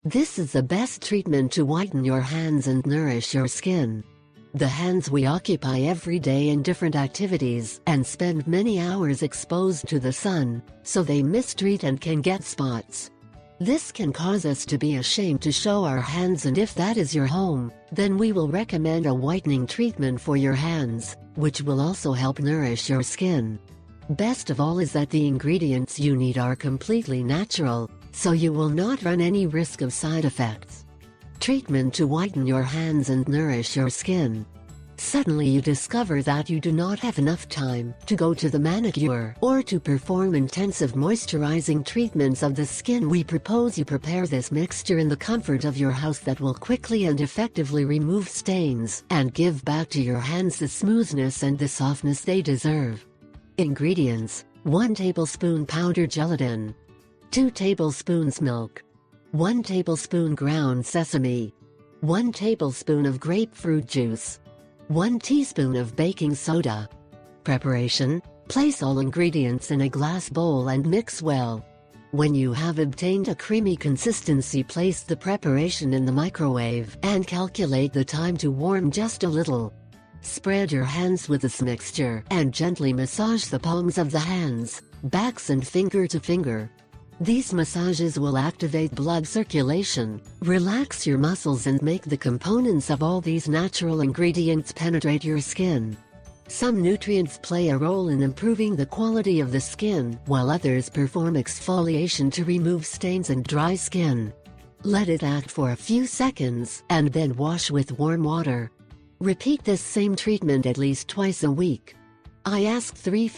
This is the best treatment to whiten your hands and nourish your skin. The hands we occupy every day in different activities and spend many hours exposed to the sun, so they mistreat and can get spots. This can cause us to be ashamed to show our hands, and if that is your home, then we will recommend a whitening treatment for your hands, which will also help nourish your skin. Best of all is that the ingredients you need are completely natural, so you will not run any risk of side effects. Treatment to whiten your hands and nourish your skin. Suddenly you discover that you do not have enough time to go to the manicure or to perform intensive moisturizing treatments of the skin. We propose you prepare this mixture in the comfort of your house that will quickly and effectively remove stains and give back to your hands the smoothness and the softness they deserve. Ingredients: 1 tablespoon powdered gelatin, 2 tablespoons milk, 1 tablespoon ground sesame, 1 tablespoon of grapefruit juice, 1 teaspoon of baking soda. Preparation: place all ingredients in a glass bowl and mix well. When you have obtained a creamy consistency, place the preparation in the microwave and calculate the time to warm just a little. Spread your hands with this mixture and gently massage the palms of the hands, backs and finger to finger. These massages will activate blood circulation, relax your muscles and make the components of all these natural ingredients penetrate your skin. Some nutrients play a role in improving the quality of the skin, while others perform exfoliation to remove stains and dry skin. Let it act for a few seconds and then wash with warm water. Repeat this same treatment at least twice a week. I ask 3